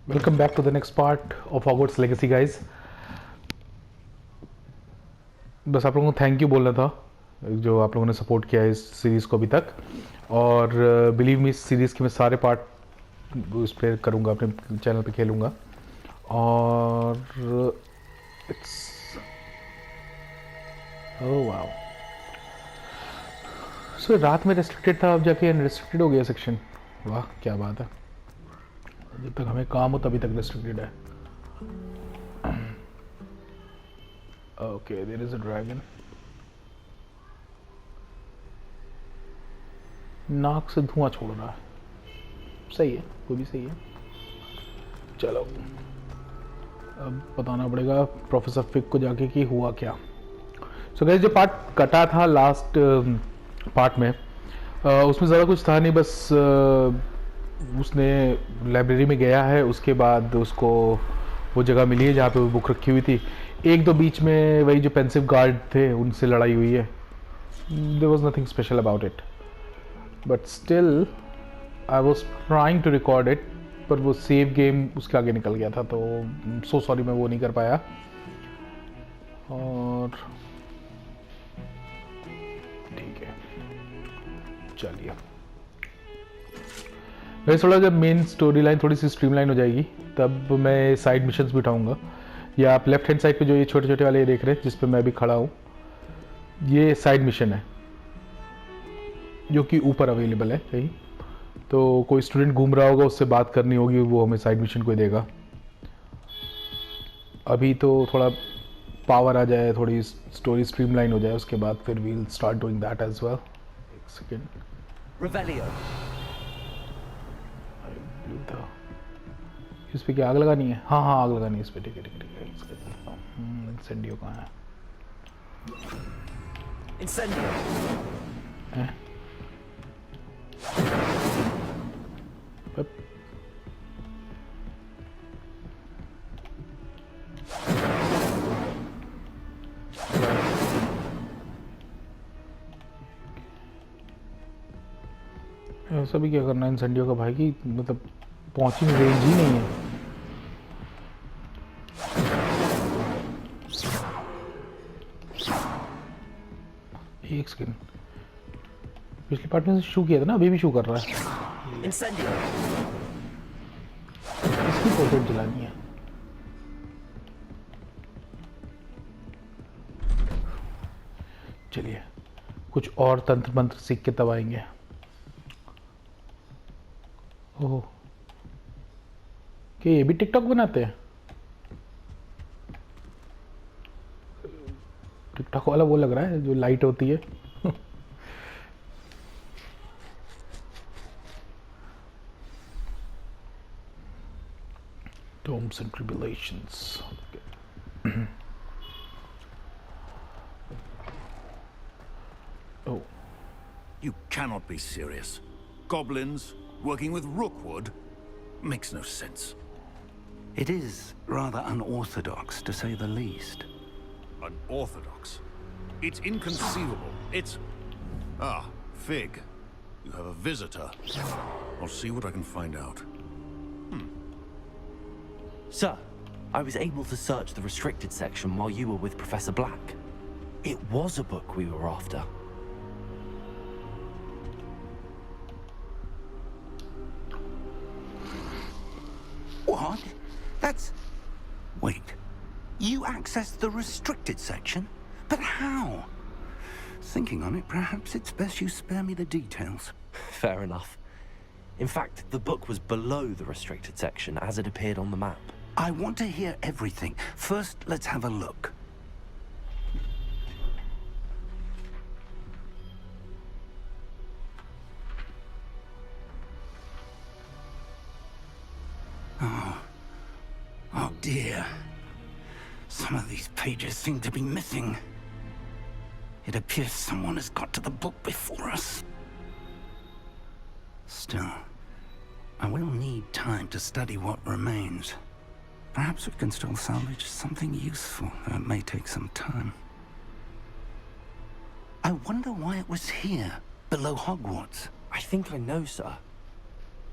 Welcome back to the next part of Hogwarts Legacy, guys. बस आप लोगों को थैंक यू बोलना था जो आप लोगों ने सपोर्ट किया है इस सीरीज़ को अभी तक, और बिलीव मी इस सीरीज़ के मैं सारे पार्ट उस पर करूँगा, अपने चैनल पे खेलूँगा। और इट्स ओह वाओ, सो रात में रेस्ट्रिक्टेड था, अब जाके अनरेस्ट्रिक्टेड हो गया सेक्शन। वाह क्या बात है, जब तक हमें काम हो तभी तक रेस्ट्रिक्टेड है। Okay, there is a dragon. नाक से धुआं छोड़ रहा है, सही है, वो भी सही है। चलो अब बताना पड़ेगा प्रोफेसर फिक को जाके कि हुआ क्या। सो गाइस, जो पार्ट कटा था लास्ट पार्ट में, उसमें ज़्यादा कुछ था नहीं, बस उसने लाइब्रेरी में गया है, उसके बाद उसको वो जगह मिली है जहाँ पे वो बुक रखी हुई थी। एक दो बीच में वही जो पेंसिव गार्ड थे उनसे लड़ाई हुई है। There was nothing special about it, but still I was trying to record it, पर वो सेव गेम उसके आगे निकल गया था, तो सो सॉरी मैं वो नहीं कर पाया। और ठीक है, चलिए वैसे थोड़ा जब मेन स्टोरी लाइन थोड़ी सी स्ट्रीमलाइन हो जाएगी तब मैं साइड मिशंस भी उठाऊंगा। या आप लेफ्ट हैंड साइड पे जो ये छोटे छोटे वाले देख रहे हैं जिस पे मैं भी खड़ा हूँ, ये साइड मिशन है जो कि ऊपर अवेलेबल है कहीं। तो कोई स्टूडेंट घूम रहा होगा, उससे बात करनी होगी, वो हमें साइड मिशन को देगा। अभी तो थोड़ा पावर आ जाए, थोड़ी स्टोरी स्ट्रीमलाइन हो जाए, उसके बाद फिर we'll start doing that as well. एक सेकेंड, इस पे क्या आग लगानी है? हाँ हाँ, आग लगानी है इस पे, ठीक है ठीक है ठीक है। इसका इंसेंडियो कहाँ है? इंसेंडियो ऐसा भी क्या करना है इंसेंडियो का भाई, की मतलब पहुंचने रेंज ही नहीं है। एक सेकेंड, पिछले पार्ट में शू किया था ना, अभी भी शू कर रहा है। इसकी पोर्ट्रेट जलानी है। चलिए कुछ और तंत्र मंत्र सीख के तब आएंगे। ओह, क्या ये भी टिकटॉक बनाते हैं? टिकटॉक वाला वो लग रहा है जो लाइट होती है। Domes and tribulations. Oh. You cannot be serious. Goblins working with Rookwood makes no sense. It is rather unorthodox, to say the least. Unorthodox? It's inconceivable. It's... Ah, Fig. You have a visitor. I'll see what I can find out. Sir, I was able to search the restricted section while you were with Professor Black. It was a book we were after. What? That's... Wait. You accessed the restricted section? But how? Thinking on it, perhaps it's best you spare me the details. Fair enough. In fact, the book was below the restricted section as it appeared on the map. I want to hear everything. First, let's have a look. Oh dear. Some of these pages seem to be missing. It appears someone has got to the book before us. Still, I will need time to study what remains. Perhaps we can still salvage something useful, though it may take some time. I wonder why it was here, below Hogwarts. I think I know, sir.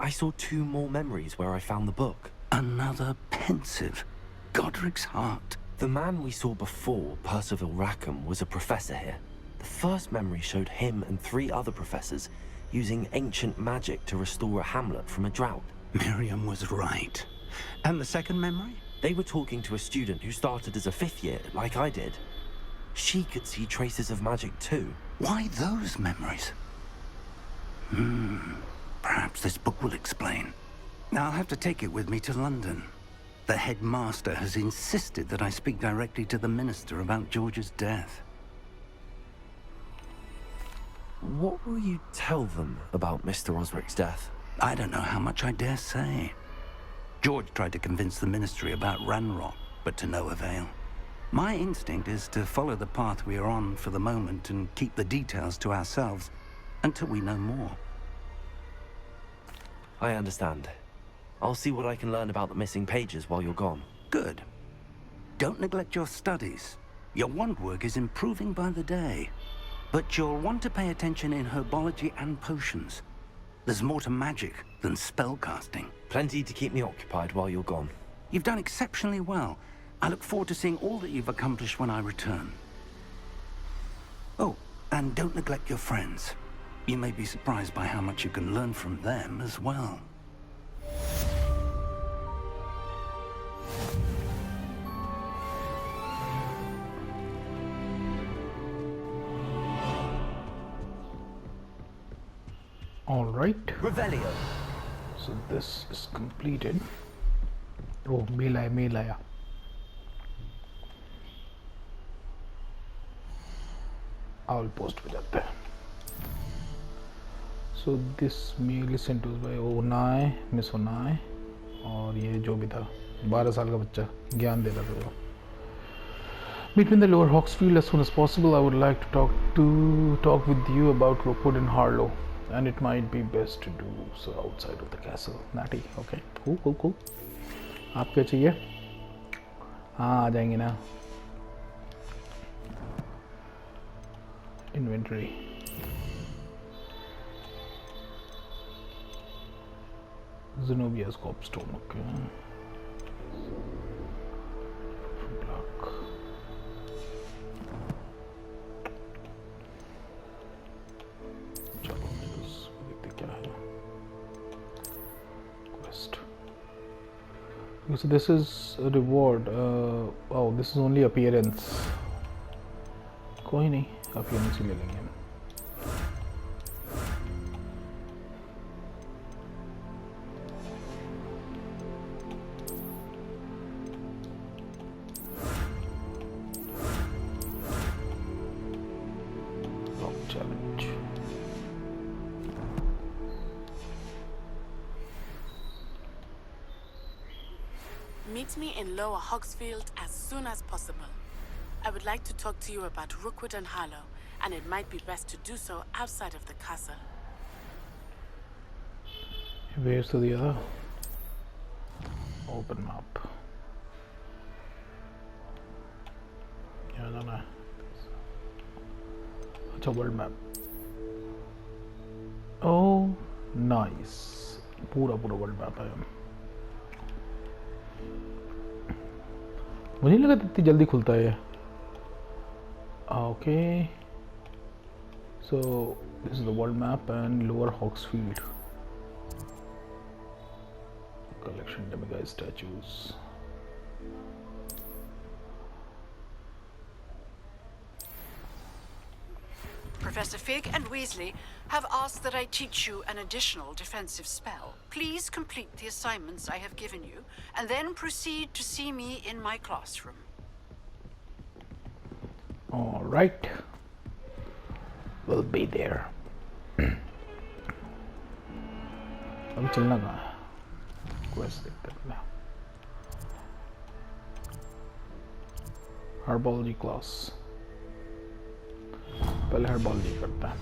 I saw 2 more memories where I found the book. Another pensive. Godric's heart. The man we saw before, Percival Rackham, was a professor here. The first memory showed him and 3 other professors using ancient magic to restore a hamlet from a drought. Miriam was right. And the second memory? They were talking to a student who started as a 5th year, like I did. She could see traces of magic too. Why those memories? Perhaps this book will explain. Now I'll have to take it with me to London. The headmaster has insisted that I speak directly to the minister about George's death. What will you tell them about Mr. Osric's death? I don't know how much I dare say. George tried to convince the ministry about Ranrock, but to no avail. My instinct is to follow the path we are on for the moment and keep the details to ourselves until we know more. I understand. I'll see what I can learn about the missing pages while you're gone. Good. Don't neglect your studies. Your wand work is improving by the day. But you'll want to pay attention in herbology and potions. There's more to magic than spellcasting. Plenty to keep me occupied while you're gone. You've done exceptionally well. I look forward to seeing all that you've accomplished when I return. Oh, and don't neglect your friends. You may be surprised by how much you can learn from them as well. All right. Revelio. So this is completed. Oh, mail आया. I'll post पे जाते हैं. So this mail is sent to us by Onai, Miss Onai, और ये जो भी था 12 साल का बच्चा ज्ञान दे रहा था वो. Between the Lower Hawksfield as soon as possible. I would like to talk with you about Rookwood and Harlow, and it might be best to do so outside of the castle. Natty, okay, cool. आप क्या चाहिए? हाँ आ जाएंगे ना. Inventory. Zenobia's copstone, okay. Block. चलो देखते क्या है. Quest. So this is a reward. Oh, this is only appearance. कोई नहीं, appearance ही ले लेंगे हम. Challenge. Meet me in Lower Hogsfield as soon as possible. I would like to talk to you about Rookwood and Harlow, and it might be best to do so outside of the castle. Where's the other? Open map. Yeah, no. It's a world map. Oh, nice. पूरा world map है. मुझे नहीं लगा इतनी जल्दी खुलता है. Okay. So this is the world map and Lower Hawksfield. Collection demiguise statues. Professor Fig and Weasley have asked that I teach you an additional defensive spell. Please complete the assignments I have given you, and then proceed to see me in my classroom. All right. We'll be there. अभी चलना कहाँ है? Quest देखते हैं. Herbology class. पहले herbology करता है.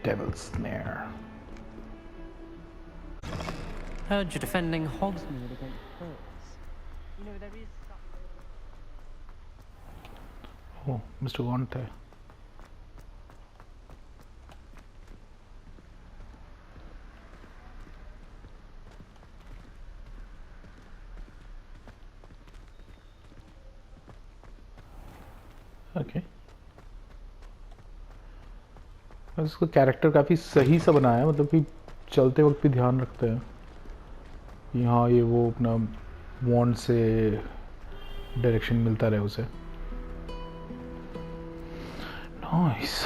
Devil's Snare. Heard you're defending Hogsmeade against birds. You know, there is Oh, Mr. Gaunt है. ओके, उसका कैरेक्टर काफ़ी सही सा बनाया है, मतलब कि चलते वक्त भी ध्यान रखते हैं कि हाँ ये वो अपना वॉन्ड से डायरेक्शन मिलता रहे उसे। नाइस।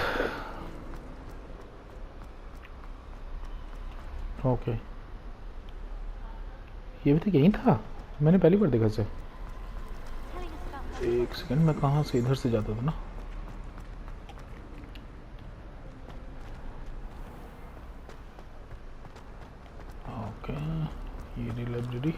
ओके, ये भी तो यहीं था, मैंने पहली बार देखा इसे। एक सेकंड, मैं कहाँ से इधर से जाता था ना। ओके, ये रही लाइब्रेरी।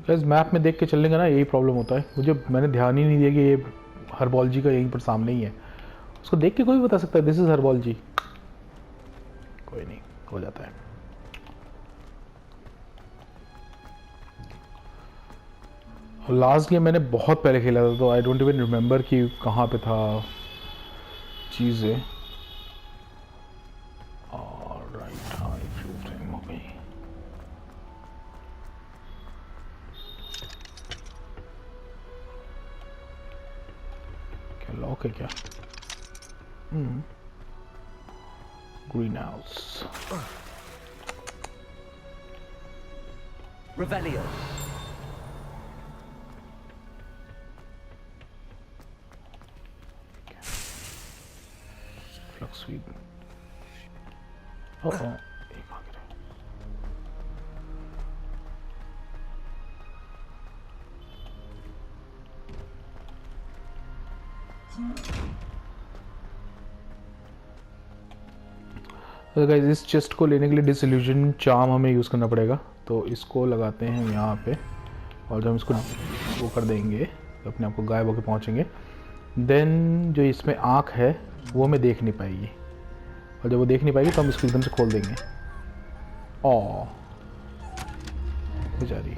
गाइस मैप में देख के चलने का ना यही प्रॉब्लम होता है मुझे, मैंने ध्यान ही नहीं दिया कि ये हर्बोलॉजी का यहीं पर सामने ही है। उसको देख के कोई बता सकता है दिस इज हर्बोलॉजी? कोई नहीं, हो जाता है। लास्ट गेम मैंने बहुत पहले खेला था तो आई डोंट इवन रिमेम्बर कि कहाँ पे था चीज़ें। ऑलराइट, हाँ फ्रेम हो गई। क्या लॉक है क्या? Green house. Revelio. Flux sweep. Oh, एक आ गया। तो गाइस इस चेस्ट को लेने के लिए डिसइल्यूजन चार्म हमें यूज़ करना पड़ेगा, तो इसको लगाते हैं यहाँ पे, और जब हम इसको वो कर देंगे तो अपने आप को गायब होकर पहुँचेंगे। देन जो इसमें आँख है वो हमें देख नहीं पाएगी, और जब वो देख नहीं पाएगी तो हम इसको एकदम से खोल देंगे। ओ बेचारी,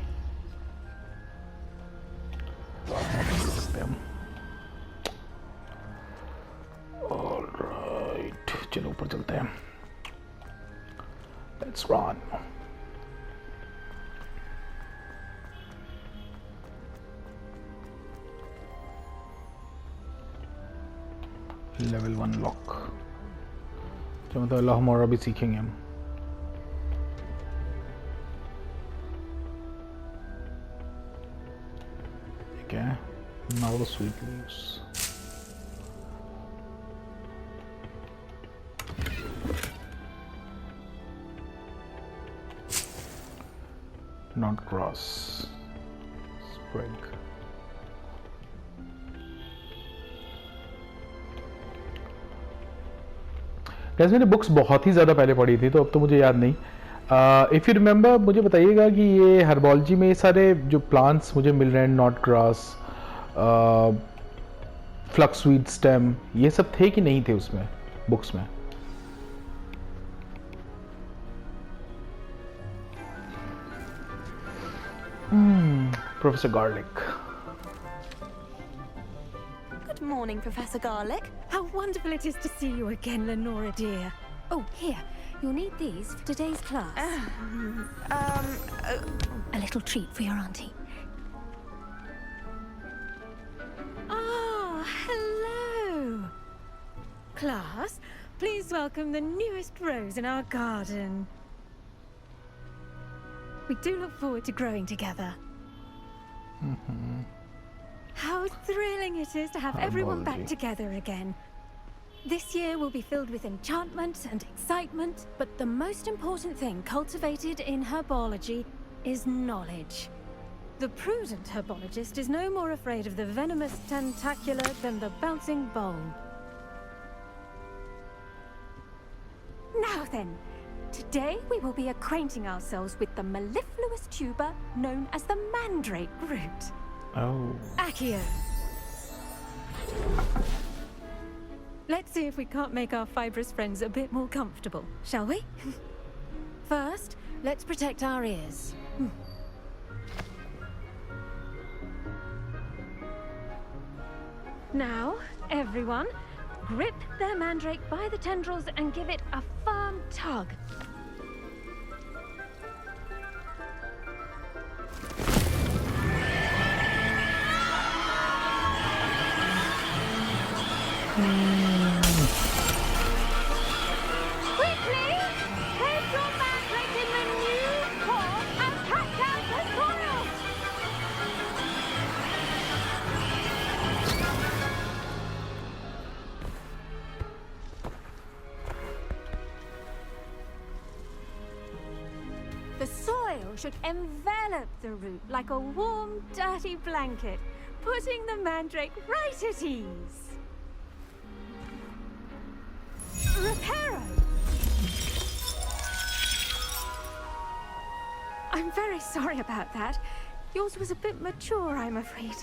ऑलराइट चलो ऊपर चलते हैं। Let's run. Level 1 lock. जो मतलब अल्लाह भी सीखेंगे हम। ठीक है, now the sweet leaves. Not grass. Sprig. कैसे मैंने बुक्स बहुत ही ज़्यादा पहले पढ़ी थी तो अब तो मुझे याद नहीं। इफ़ यू रिमेंबर मुझे बताइएगा कि ये हर्बोलॉजी में ये सारे जो प्लांट्स मुझे मिल रहे हैं, नॉट ग्रास, फ्लक्सवीड स्टेम, ये सब थे कि नहीं थे उसमें बुक्स में? Professor Garlic. Good morning, Professor Garlic. How wonderful it is to see you again, Lenora dear. Oh, here. You'll need these for today's class. A little treat for your auntie. Ah, hello. Class, please welcome the newest rose in our garden. We do look forward to growing together. How thrilling it is to have everyone back together again. This year will be filled with enchantment and excitement, but the most important thing cultivated in herbology is knowledge. The prudent herbologist is no more afraid of the venomous tentacular than the bouncing bowl. Now then, today we will be acquainting ourselves with the mellifluous tuber known as the mandrake root. Oh. Accio. Let's see if we can't make our fibrous friends a bit more comfortable, shall we? First, let's protect our ears. Now, everyone, grip their mandrake by the tendrils and give it a firm tug. Quickly! Place your mandrake in the new pot and pack down the soil! The soil should envelop the root like a warm, dirty blanket, putting the mandrake right at ease. Reparo! I'm very sorry about that. Yours was a bit mature, I'm afraid.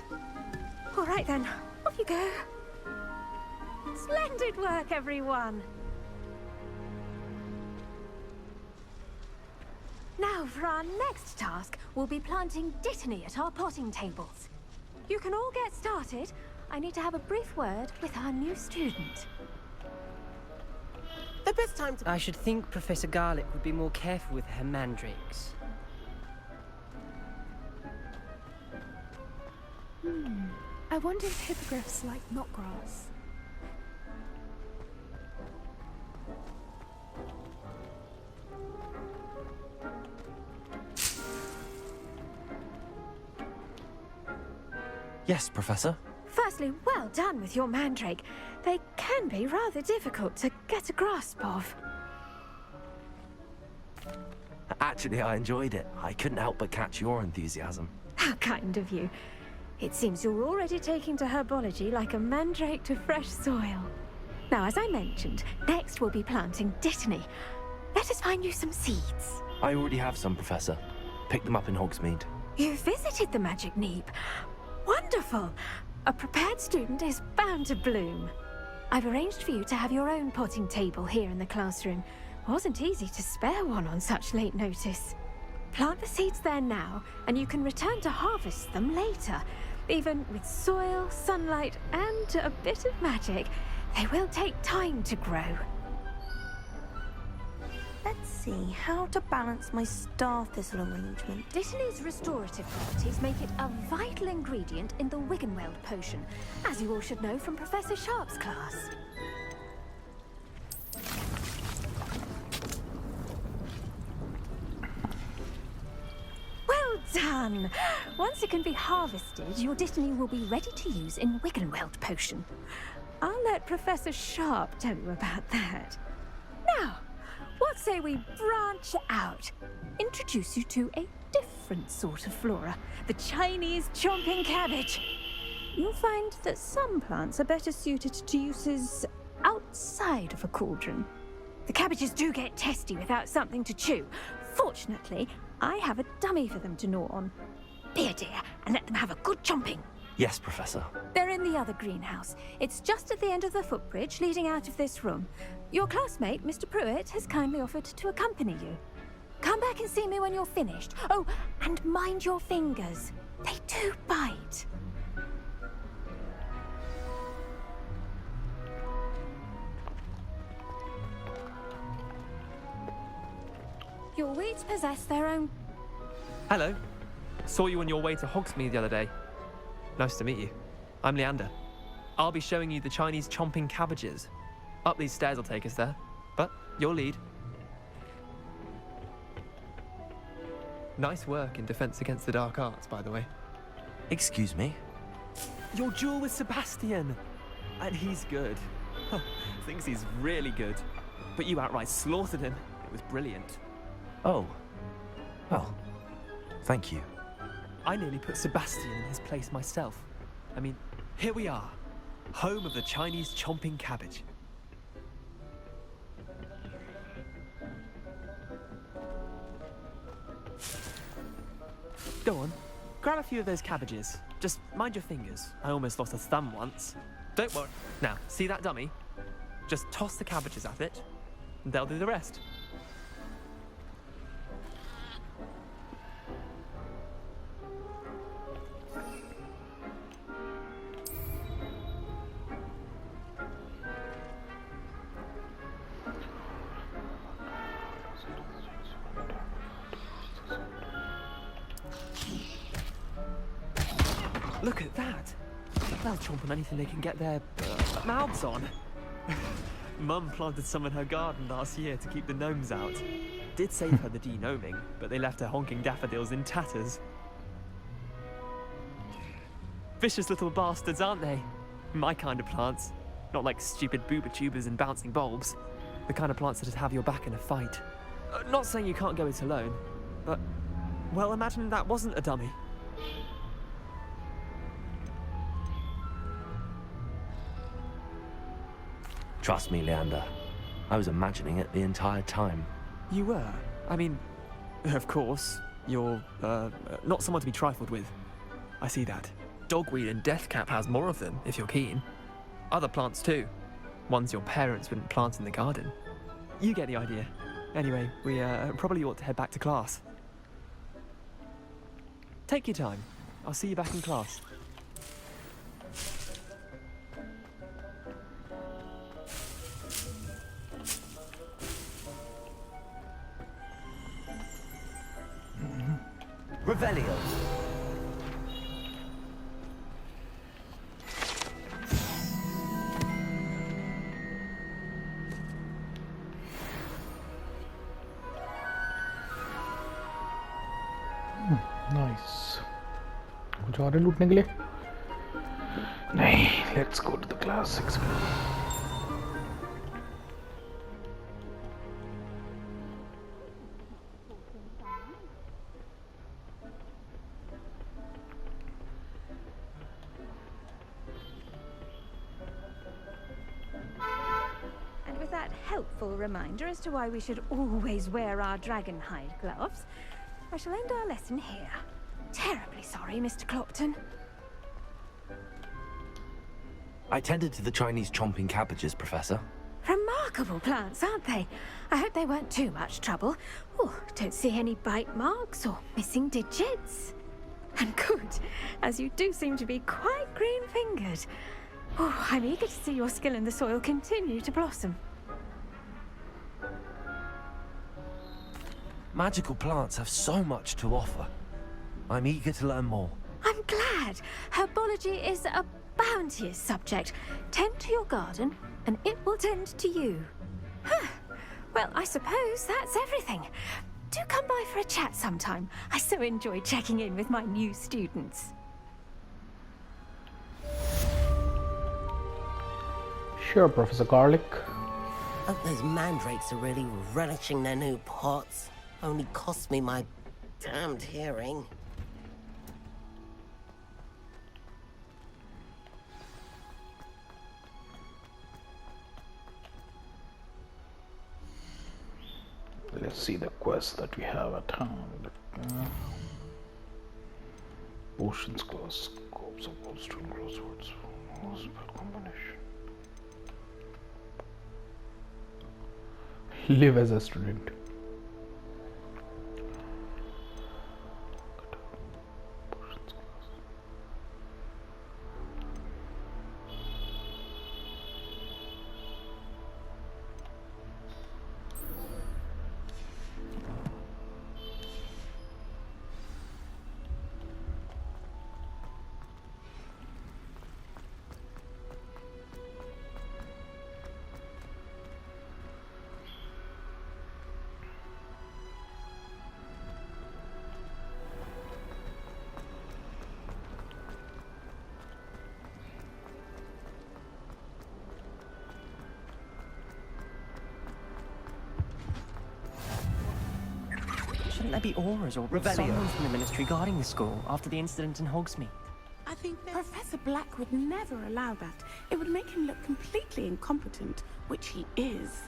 All right then, off you go. Splendid work, everyone. Now, for our next task, we'll be planting dittany at our potting tables. You can all get started. I need to have a brief word with our new student. The best time to... I should think Professor Garlick would be more careful with her mandrakes. I wonder if hippogriffs like knotgrass. Yes, Professor. Firstly, well done with your mandrake. They can be rather difficult to get a grasp of. Actually, I enjoyed it. I couldn't help but catch your enthusiasm. How kind of you. It seems you're already taking to herbology like a mandrake to fresh soil. Now, as I mentioned, next we'll be planting dittany. Let us find you some seeds. I already have some, Professor. Picked them up in Hogsmeade. You visited the Magic Neep. Wonderful! A prepared student is bound to bloom. I've arranged for you to have your own potting table here in the classroom. Wasn't easy to spare one on such late notice. Plant the seeds there now, and you can return to harvest them later. Even with soil, sunlight, and a bit of magic, they will take time to grow. Let's see how to balance my star thistle arrangement. Dittany's restorative properties make it a vital ingredient in the Wiggenweld potion, as you all should know from Professor Sharp's class. Well done! Once it can be harvested, your dittany will be ready to use in Wiggenweld potion. I'll let Professor Sharp tell you about that. Now, what say we branch out? Introduce you to a different sort of flora, the Chinese chomping cabbage. You'll find that some plants are better suited to uses outside of a cauldron. The cabbages do get testy without something to chew. Fortunately, I have a dummy for them to gnaw on. Be a dear and let them have a good chomping. Yes, Professor. They're in the other greenhouse. It's just at the end of the footbridge leading out of this room. Your classmate, Mr. Pruitt, has kindly offered to accompany you. Come back and see me when you're finished. Oh, and mind your fingers. They do bite. Your weeds possess their own... Hello. Saw you on your way to Hogsmeade the other day. Nice to meet you. I'm Leander. I'll be showing you the Chinese chomping cabbages. Up these stairs will take us there, but your lead. Nice work in Defense Against the Dark Arts, by the way. Excuse me? Your duel with Sebastian! And he's good. Thinks he's really good. But you outright slaughtered him. It was brilliant. Oh. Well, thank you. I nearly put Sebastian in his place myself. I mean, here we are. Home of the Chinese chomping cabbage. Go on, grab a few of those cabbages. Just mind your fingers. I almost lost a thumb once. Don't worry. Now, see that dummy? Just toss the cabbages at it, and they'll do the rest. Look at that! They'll chomp on anything they can get their mouths on. Mum planted some in her garden last year to keep the gnomes out. Did save her the denoming, but they left her honking daffodils in tatters. Vicious little bastards, aren't they? My kind of plants. Not like stupid booba tubers and bouncing bulbs. The kind of plants that'd have your back in a fight. Not saying you can't go it alone, but... well, imagine that wasn't a dummy. Trust me, Leander. I was imagining it the entire time. You were? I mean, of course, you're, not someone to be trifled with. I see that. Dogweed and deathcap has more of them, if you're keen. Other plants too. Ones your parents wouldn't plant in the garden. You get the idea. Anyway, we probably ought to head back to class. Take your time. I'll see you back in class. Revelio. Nice कुछ और है लूटने के लिए नहीं let's go to the class 6 And with that helpful reminder as to why we should always wear our dragon hide gloves, I shall end our lesson here. Terribly sorry, Mr. Clopton. I tended to the Chinese chomping cabbages, Professor. Remarkable plants, aren't they? I hope they weren't too much trouble. Oh, don't see any bite marks or missing digits. And good, as you do seem to be quite green-fingered. Oh, I'm eager to see your skill in the soil continue to blossom. Magical plants have so much to offer. I'm eager to learn more. I'm glad. Herbology is a bounteous subject. Tend to your garden, and it will tend to you. Huh. Well, I suppose that's everything. Do come by for a chat sometime. I so enjoy checking in with my new students. Sure, Professor Garlic. Hope those mandrakes are really relishing their new pots. Only cost me my damned hearing. Let's see the quest that we have at hand. Potions class, scopes of goldstone crosswords, spell combination. Live as a student. Shouldn't there be auras or someone from the ministry guarding the school after the incident in Hogsmeade? I think Professor Black would never allow that. It would make him look completely incompetent, which he is.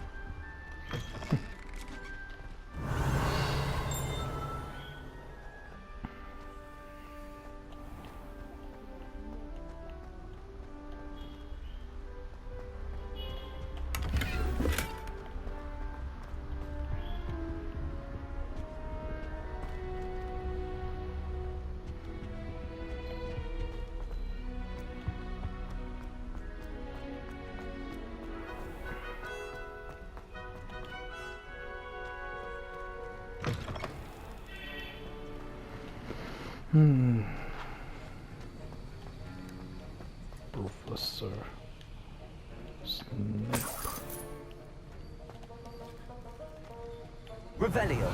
Professor Snape. Revelio.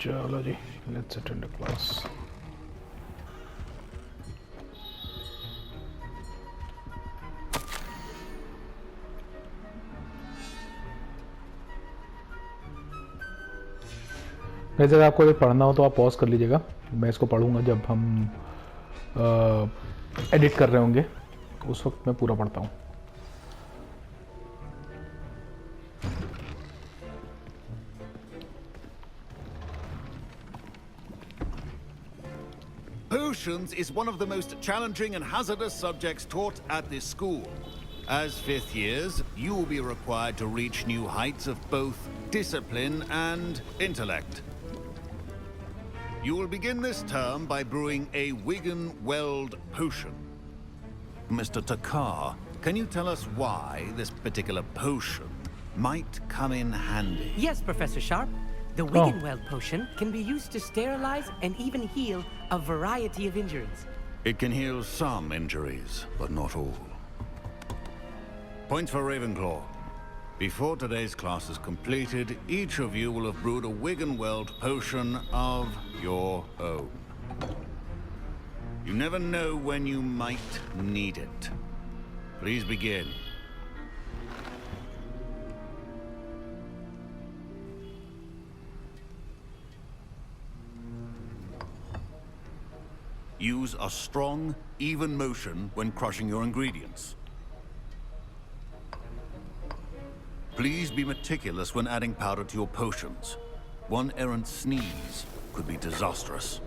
चलो जी, let's attend a class. अगर आपको ये पढ़ना हो तो आप pause कर लीजिएगा, मैं इसको पढ़ूंगा जब हम एडिट कर रहे होंगे, उस वक्त मैं पूरा पढ़ता हूँ. Potions is one of the most challenging and hazardous subjects taught at this school. As fifth years, you will be required to reach new heights of both discipline and intellect. You will begin this term by brewing a Wigan-Weld potion. Mr. Takar, can you tell us why this particular potion might come in handy? Yes, Professor Sharp. The Wigan-Weld potion can be used to sterilize and even heal a variety of injuries. It can heal some injuries, but not all. Point for Ravenclaw. Before today's class is completed, each of you will have brewed a Wigan-Weld potion of your own. You never know when you might need it. Please begin. Use a strong, even motion when crushing your ingredients. Please be meticulous when adding powder to your potions. One errant sneeze could be disastrous.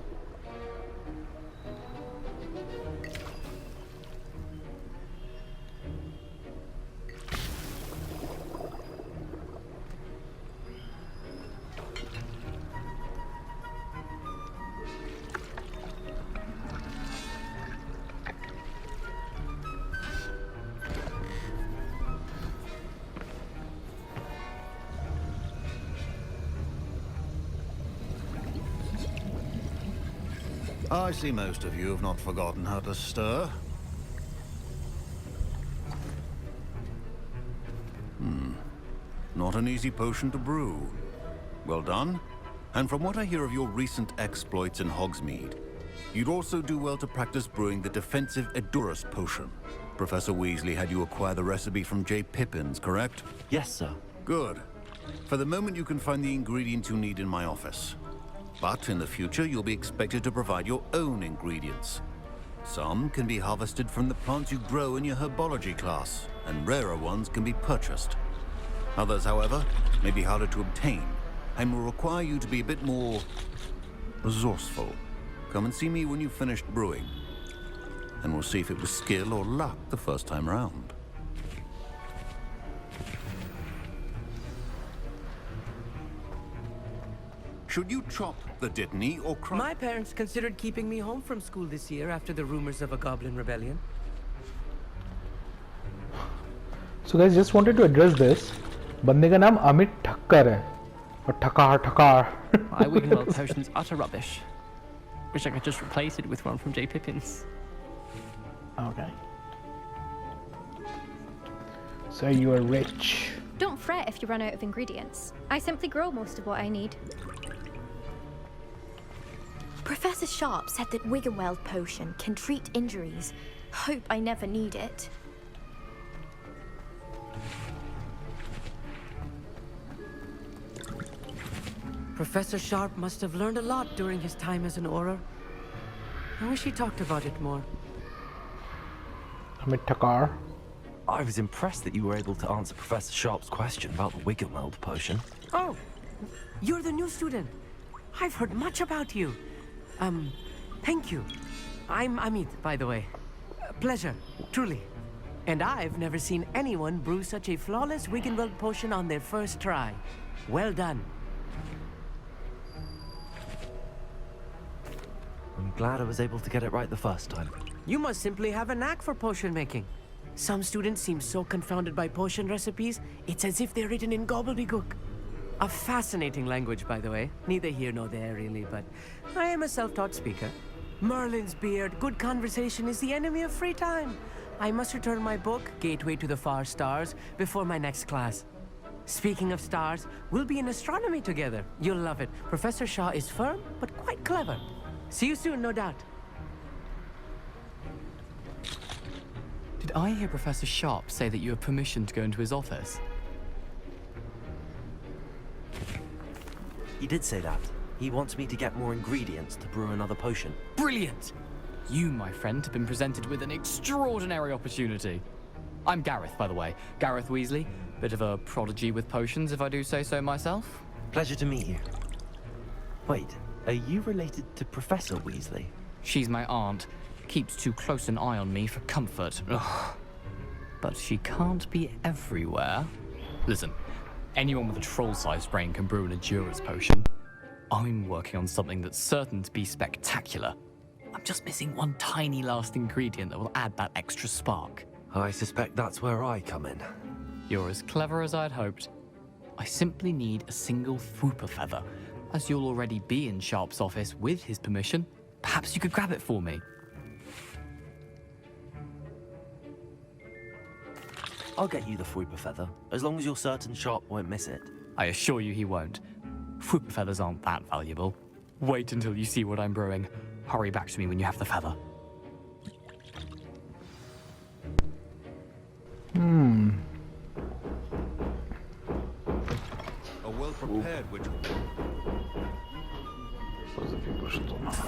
I see most of you have not forgotten how to stir. Not an easy potion to brew. Well done. And from what I hear of your recent exploits in Hogsmeade, you'd also do well to practice brewing the defensive Edurus potion. Professor Weasley had you acquire the recipe from J. Pippin's, correct? Yes, sir. Good. For the moment, you can find the ingredients you need in my office. But in the future, you'll be expected to provide your own ingredients. Some can be harvested from the plants you grow in your herbology class, and rarer ones can be purchased. Others, however, may be harder to obtain, and will require you to be a bit more resourceful. Come and see me when you've finished brewing, and we'll see if it was skill or luck the first time round. Should you chop the Dittany or crush? My parents considered keeping me home from school this year after the rumors of a goblin rebellion. So guys, just wanted to address this. बंदे का नाम अमित ठक्कर है और Thakar. My Wigan-Weld potion's utter rubbish. Wish I could just replace it with one from J. Pippin's. Okay. So you are rich. Don't fret if you run out of ingredients. I simply grow most of what I need. Professor Sharp said that Wigan-Weld potion can treat injuries. Hope I never need it. Professor Sharp must have learned a lot during his time as an Auror. I wish he talked about it more. Amit Takar. I was impressed that you were able to answer Professor Sharp's question about the Wigan-Weld potion. Oh, you're the new student. I've heard much about you. Thank you. I'm Amit, by the way. Pleasure, truly. And I've never seen anyone brew such a flawless Wigan-Weld potion on their first try. Well done. I'm glad I was able to get it right the first time. You must simply have a knack for potion making. Some students seem so confounded by potion recipes, it's as if they're written in gobbledygook. A fascinating language, by the way. Neither here nor there, really, but I am a self-taught speaker. Merlin's beard, good conversation is the enemy of free time. I must return my book, Gateway to the Far Stars, before my next class. Speaking of stars, we'll be in astronomy together. You'll love it. Professor Shaw is firm, but quite clever. See you soon, no doubt. Did I hear Professor Sharp say that you have permission to go into his office? He did say that. He wants me to get more ingredients to brew another potion. Brilliant! You, my friend, have been presented with an extraordinary opportunity. I'm Gareth, by the way. Gareth Weasley. Bit of a prodigy with potions, if I do say so myself. Pleasure to meet you. Wait, are you related to Professor Weasley? She's my aunt. Keeps too close an eye on me for comfort. Ugh. But she can't be everywhere. Listen, anyone with a troll-sized brain can brew an Adjura's potion. I'm working on something that's certain to be spectacular. I'm just missing one tiny last ingredient that will add that extra spark. I suspect that's where I come in. You're as clever as I'd hoped. I simply need a single Fwooper feather. As you'll already be in Sharp's office with his permission, perhaps you could grab it for me. I'll get you the Fwooper feather, as long as you're certain Sharp won't miss it. I assure you he won't. Fwooper feathers aren't that valuable. Wait until you see what I'm brewing. Hurry back to me when you have the feather. A well-prepared witch. There's a few questions on that.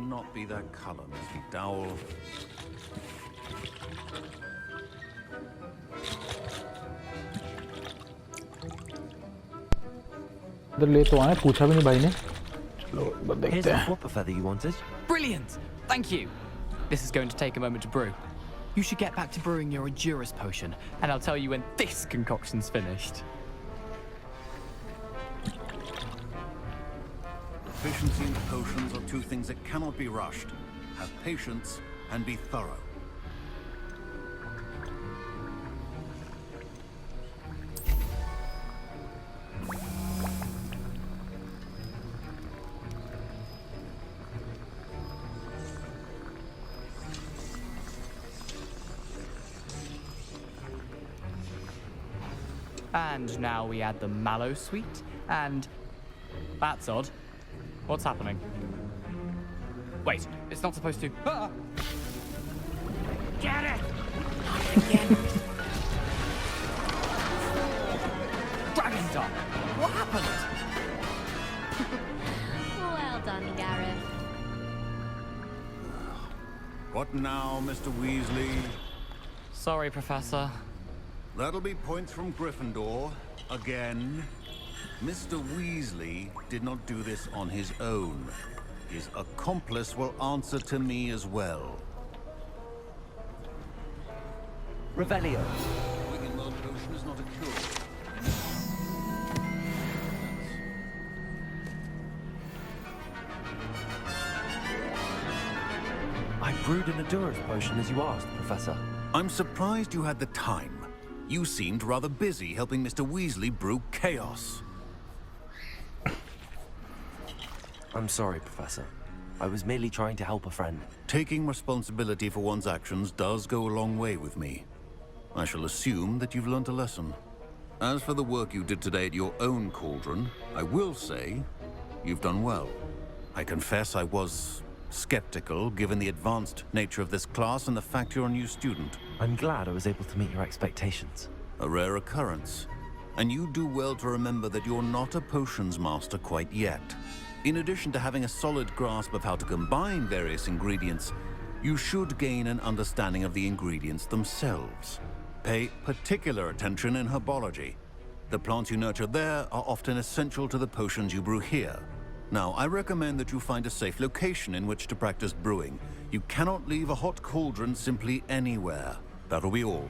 Not be that color, Miss McDowell. इधर ले तो आए, पूछा भी नहीं भाई ने. चलो इधर देखते Here's the हैं. Fwooper feather you wanted. Brilliant! Thank you. This is going to take a moment to brew. You should get back to brewing your Adjura's potion, and I'll tell you when this concoction's finished. Efficiency and potions are two things that cannot be rushed. Have patience and be thorough. And now we add the mallow sweet, and... That's odd. What's happening? Wait, it's not supposed to... Ah! Get it! Again. Dragon Dog! What happened? Well done, Gareth. What now, Mr. Weasley? Sorry, Professor. That'll be points from Gryffindor. Again. Mr. Weasley did not do this on his own. His accomplice will answer to me as well. Revelio. Wiggenweld potion is not a cure. I brewed an Adjura's potion as you asked, Professor. I'm surprised you had the time. You seemed rather busy helping Mr. Weasley brew chaos. I'm sorry, Professor. I was merely trying to help a friend. Taking responsibility for one's actions does go a long way with me. I shall assume that you've learnt a lesson. As for the work you did today at your own cauldron, I will say you've done well. I confess I was skeptical, given the advanced nature of this class and the fact you're a new student. I'm glad I was able to meet your expectations. A rare occurrence. And you do well to remember that you're not a potions master quite yet. In addition to having a solid grasp of how to combine various ingredients, you should gain an understanding of the ingredients themselves. Pay particular attention in herbology. The plants you nurture there are often essential to the potions you brew here. Now, I recommend that you find a safe location in which to practice brewing. You cannot leave a hot cauldron simply anywhere. That'll be all.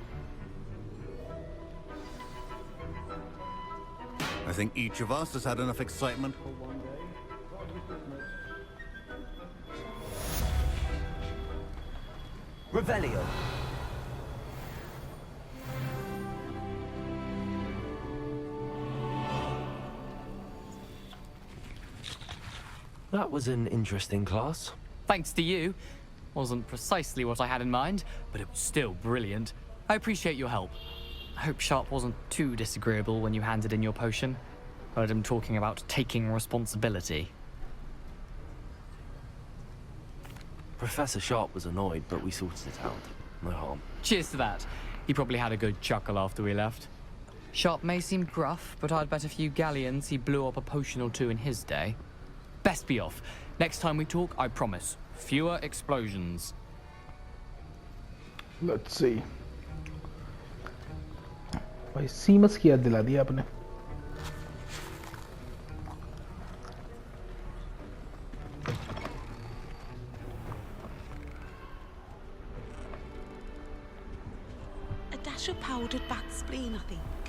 I think each of us has had enough excitement for one day. Revelio. That was an interesting class. Thanks to you. Wasn't precisely what I had in mind, but it was still brilliant. I appreciate your help. I hope Sharp wasn't too disagreeable when you handed in your potion. Heard him talking about taking responsibility. Professor Sharp was annoyed, but we sorted it out. No harm. Cheers to that. He probably had a good chuckle after we left. Sharp may seem gruff, but I'd bet a few galleons he blew up a potion or two in his day. Best be off. Next time we talk, I promise. Fewer explosions. Let's see. भाई सीमस की याद दिला दी आपने. A dash of powdered bat spleen, I think.